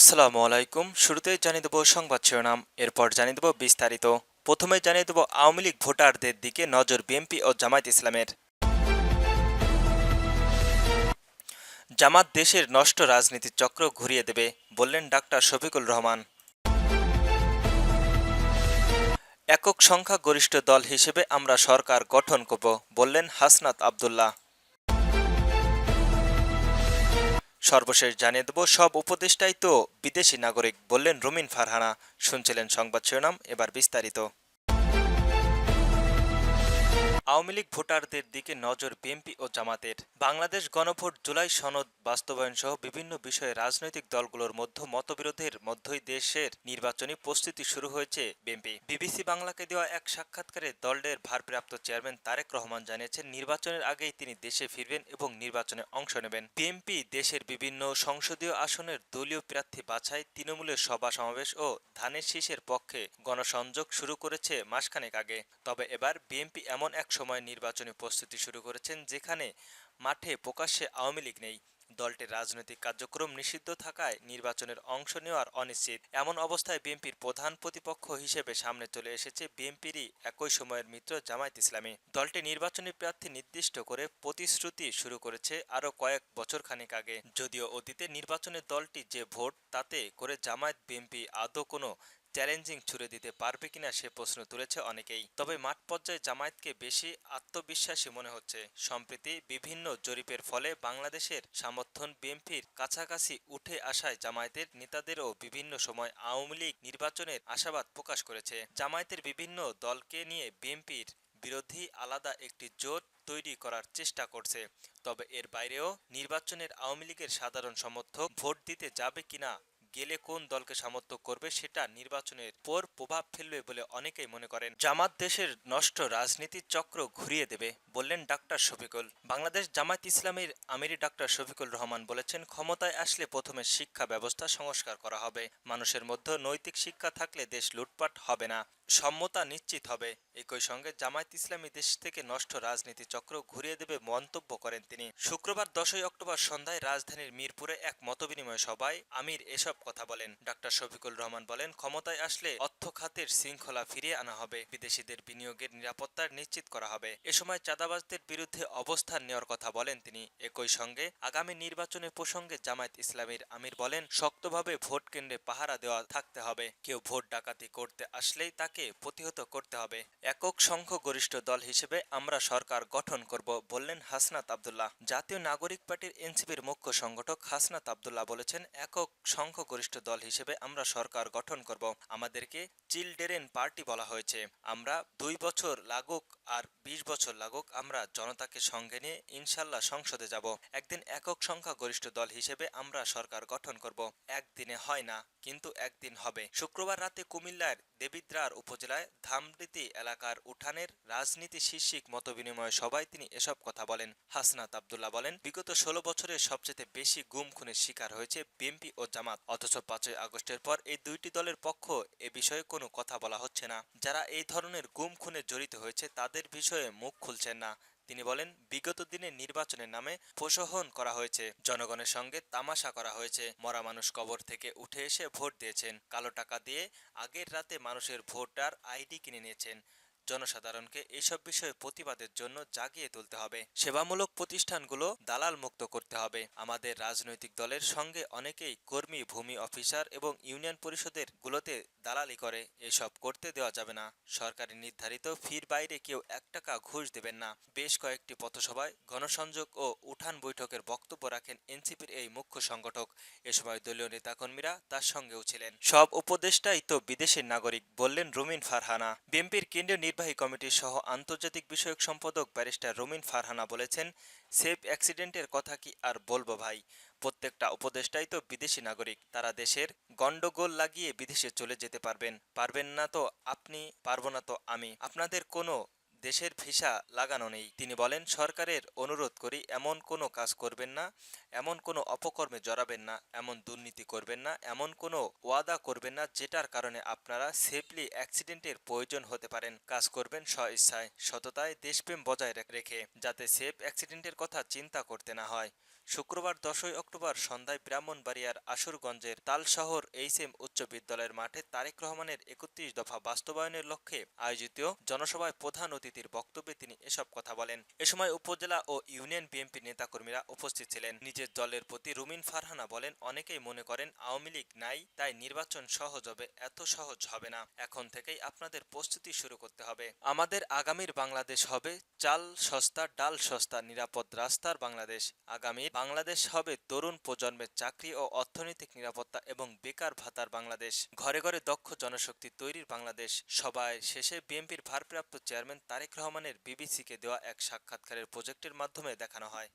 আসসালামু আলাইকুম। শুরুতেই জানিয়ে দেব সংবাদ শিরোনাম, এরপর জানিয়ে দেব বিস্তারিত। প্রথমে জানিয়ে দেব আওয়ামী লীগ ভোটারদের দিকে নজর বিএনপি ও জামায়াত ইসলামের। জামাত দেশের নষ্ট রাজনীতির চক্র ঘুরিয়ে দেবে, বললেন ডাক্তার শফিকুল রহমান। একক সংখ্যাগরিষ্ঠ দল হিসেবে আমরা সরকার গঠন করব, বললেন হাসনাত আবদুল্লাহ। সর্বশেষ জানিয়ে দেব সব উপদেষ্টাই তো বিদেশি নাগরিক, বললেন রুমিন ফারহানা। শুনছিলেন সংবাদ শিরোনাম, এবার বিস্তারিত। আওয়ামী লীগ ভোটারদের দিকে নজর বিএনপি ও জামাতের। বাংলাদেশ গণভোট জুলাই সনদ বাস্তবায়ন সহ বিভিন্ন বিষয়ে রাজনৈতিক দলগুলোর মধ্যে মতবিরোধের মধ্যেই দেশের নির্বাচনী প্রস্তুতি শুরু হয়েছে বিএনপি। বিবিসি বাংলাকে দেওয়া এক সাক্ষাৎকারে দলের ভারপ্রাপ্ত চেয়ারম্যান তারেক রহমান জানিয়েছেন, নির্বাচনের আগেই তিনি দেশে ফিরবেন এবং নির্বাচনে অংশ নেবেন। বিএনপি দেশের বিভিন্ন সংসদীয় আসনের দলীয় প্রার্থী বাছাই, তৃণমূলের সভা সমাবেশ ও ধানের শীষের পক্ষে গণসংযোগ শুরু করেছে মাসখানেক আগে। তবে এবার বিএনপি এমন এক সময় নির্বাচনী প্রস্তুতি শুরু করেছেন যেখানে মাঠে প্রকাশ্যে আওয়ামী লীগ নেই। দলটির রাজনৈতিক কার্যক্রম নিষিদ্ধ থাকায় নির্বাচনের অংশ নেওয়ার অনিশ্চিত। এমন অবস্থায় বিএনপির প্রধান প্রতিপক্ষ হিসেবে সামনে চলে এসেছে বিএনপিরই একই সময়ের মিত্র জামায়াত ইসলামী। দলটি নির্বাচনী প্রার্থী নির্দিষ্ট করে প্রতিশ্রুতি শুরু করেছে আরও কয়েক বছর খানিক আগে। যদিও অতীতে নির্বাচনে দলটি যে ভোট তাতে করে জামায়াত বিএনপি আদৌ কোনো চ্যালেঞ্জিং ছুড়ে দিতে পারবে কিনা সে প্রশ্ন তুলেছে অনেকেই। তবে মাঠ পর্যায়ে জামায়াতকে বেশি আত্মবিশ্বাসী মনে হচ্ছে। সম্প্রতি বিভিন্ন জরিপের ফলে বাংলাদেশের সমর্থন বিএনপির কাছাকাছি উঠে আসায় জামায়াতের নেতাদেরও বিভিন্ন সময় আওয়ামী লীগ নির্বাচনের আশাবাদ প্রকাশ করেছে। জামায়াতের বিভিন্ন দলকে নিয়ে বিএনপির বিরোধী আলাদা একটি জোট তৈরি করার চেষ্টা করছে। তবে এর বাইরেও নির্বাচনের আওয়ামী লীগের সাধারণ সমর্থক ভোট দিতে যাবে কিনা, গেলে কোন দলকে সমর্থন করবে সেটা নির্বাচনের পর প্রভাব ফেলবে বলে অনেকেই মনে করেন। জামাত দেশের নষ্ট রাজনীতির চক্র ঘুরিয়ে দেবে, বললেন ডাক্তার শফিকুল। বাংলাদেশ জামায়াত ইসলামীর আমির ডাক্তার শফিকুল রহমান বলেছেন, ক্ষমতায় আসলে প্রথমে শিক্ষা ব্যবস্থা সংস্কার করা হবে। মানুষের মধ্যে নৈতিক শিক্ষা থাকলে দেশ লুটপাট হবে না, সম্যতা নিশ্চিত হবে। একই সঙ্গে জামায়াত ইসলামী দেশ থেকে নষ্ট রাজনীতি চক্র ঘুরিয়ে দেবে মন্তব্য করেন তিনি। শুক্রবার 10ই অক্টোবর সন্ধ্যায় রাজধানীর মিরপুরে এক মতবিনিময় সভায় আমির এসব কথা বলেন। ডাক্তার শফিকুল রহমান বলেন, ক্ষমতায় আসলে অর্থ খাতের শৃঙ্খলা ফিরিয়ে আনা হবে, বিদেশিদের বিনিয়োগের নিরাপত্তা নিশ্চিত করা হবে। এ সময় চাঁদাবাজদের বিরুদ্ধে অবস্থান নেওয়ার কথা বলেন তিনি। একই সঙ্গে আগামী নির্বাচনের প্রসঙ্গে জামায়াত ইসলামীর আমির বলেন, শক্তভাবে ভোট কেন্দ্রে পাহারা দেওয়া থাকতে হবে। কেউ ভোট ডাকাতি করতে আসলেই তাকে প্রতিহত করতে হবে। একক সংখ্যাগরিষ্ঠ দল হিসেবে আমরা সরকার গঠন করব, বললেন হাসনাত আবদুল্লাহ। জাতীয় নাগরিক পার্টির এনসিপির মুখ্য সংগঠক হাসনাত আবদুল্লাহ বলেছেন, একক সংখ্যাগরিষ্ঠ দল হিসেবে আমরা সরকার গঠন করব। আমাদেরকে চিলড্রেন পার্টি বলা হয়েছে। আমরা 2 বছর লাগুক আর 20 বছর লাগুক, আমরা জনতাকে সঙ্গে নিয়ে ইনশাল্লাহ সংসদে যাব। একদিন একক সংখ্যাগরিষ্ঠ দল হিসেবে আমরা সরকার গঠন করব। একদিনে হয় না, কিন্তু একদিন হবে। শুক্রবার রাতে কুমিল্লার দেবিদ্রার উপজেলায় ধামরীতি এলাকার উঠানের রাজনীতি শীর্ষক মতবিনিময় সভায় তিনি এসব কথা বলেন। হাসনাত আবদুল্লাহ বলেন, বিগত 16 বছরে সবচেয়ে বেশি গুম খুনের শিকার হয়েছে বিএনপি ও জামাত। অথচ 5ই আগস্টের পর এই দুইটি দলের পক্ষ এ বিষয়ে কোনো কথা বলা হচ্ছে না। যারা এই ধরনের গুম খুনে জড়িত হয়েছে তাদের বিষয়ে মুখ খুলছেন না। তিনি বলেন, বিগত দিনে নির্বাচনের নামে প্রশোহন করা হয়েছে, জনগণের সঙ্গে তামাশা করা হয়েছে। মরা মানুষ কবর থেকে উঠে এসে ভোট দিয়েছেন, কালো টাকা দিয়ে আগের রাতে মানুষের ভোটার আইডি কিনে নিয়েছেন। জনসাধারণকে এসব বিষয়ে প্রতিবাদের জন্য জাগিয়ে তুলতে হবে। সেবামূলক প্রতিষ্ঠানগুলো দালাল মুক্ত করতে হবে। আমাদের রাজনৈতিক দলের সঙ্গে অনেকেই কর্মী, ভূমি অফিসার এবং ইউনিয়ন পরিষদের গুলোতে দালালি করে। এসব করতে দেওয়া যাবে না। সরকারি নির্ধারিত ফির বাইরে কেউ 1 টাকা ঘুষ দেবেন না। বেশ কয়েকটি পথসভায় গণসংযোগ ও উঠান বৈঠকের বক্তব্য রাখেন এনসিপির এই মুখ্য সংগঠক। এ সময় দলীয় নেতাকর্মীরা তার সঙ্গেও ছিলেন। সব উপদেষ্টাই তো বিদেশের নাগরিক, বললেন রুমিন ফারহানা। বিএনপির কেন্দ্রীয় নির্বাহী কমিটির সহ আন্তর্জাতিক বিষয়ক সম্পাদক ব্যারিস্টার রুমিন ফারহানা বলেছেন, সেফ অ্যাক্সিডেন্টের কথা কি আর বলবো ভাই, প্রত্যেকটা উপদেষ্টাই তো বিদেশি নাগরিক। তারা দেশের গন্ডগোল লাগিয়ে বিদেশে চলে যেতে পারবেন। পারবেন না তো আপনি, পারবো না তো আমি। আপনাদের কোনো দেশের ভিসা লাগানো নেই। তিনি বলেন, সরকারের অনুরোধ করি, এমন কোনো কাজ করবেন না, এমন কোনো অপকর্মে জড়াবেন না, এমন দুর্নীতি করবেন না, এমন কোনো ওয়াদা করবেন না যেটার কারণে আপনারা সেফলি অ্যাক্সিডেন্টের প্রয়োজন হতে পারেন। কাজ করবেন স্ব ইচ্ছায়, সততায়, দেশপ্রেম বজায় রেখে, যাতে সেফ অ্যাক্সিডেন্টের কথা চিন্তা করতে না হয়। শুক্রবার 10ই অক্টোবর সন্ধ্যায় ব্রাহ্মণবাড়িয়ার আশুরগঞ্জের তালশহর এইচএম উচ্চ বিদ্যালয়ের মাঠে তারেক রহমানের ৩১ দফা বাস্তবায়নের লক্ষ্যে আয়োজিত জনসভায় প্রধান অতিথির বক্তব্যে তিনি এসব কথা বলেন। এ সময় উপজেলা ও ইউনিয়ন বিএনপি নেতাকর্মীরা উপস্থিত ছিলেন। নিজের দলের প্রতি রুমিন ফারহানা বলেন, অনেকেই মনে করেন আওয়ামী লীগ নাই তাই নির্বাচন সহজ হবে। এত সহজ হবে না। এখন থেকেই আপনাদের প্রস্তুতি শুরু করতে হবে। আমাদের আগামীর বাংলাদেশ হবে চাল সস্তা, ডাল সস্তা, নিরাপদ রাস্তার বাংলাদেশ। আগামীর বাংলাদেশ হবে তরুণ প্রজন্মের চাকরি ও অর্থনৈতিক নিরাপত্তা এবং বেকার ভাতার বাংলাদেশ। ঘরে ঘরে দক্ষ জনশক্তি তৈরির বাংলাদেশ। সভায় শেষে বিএনপির ভারপ্রাপ্ত চেয়ারম্যান তারেক রহমানের বিবিসিকে দেওয়া এক সাক্ষাৎকারের প্রজেক্টের মাধ্যমে দেখানো হয়।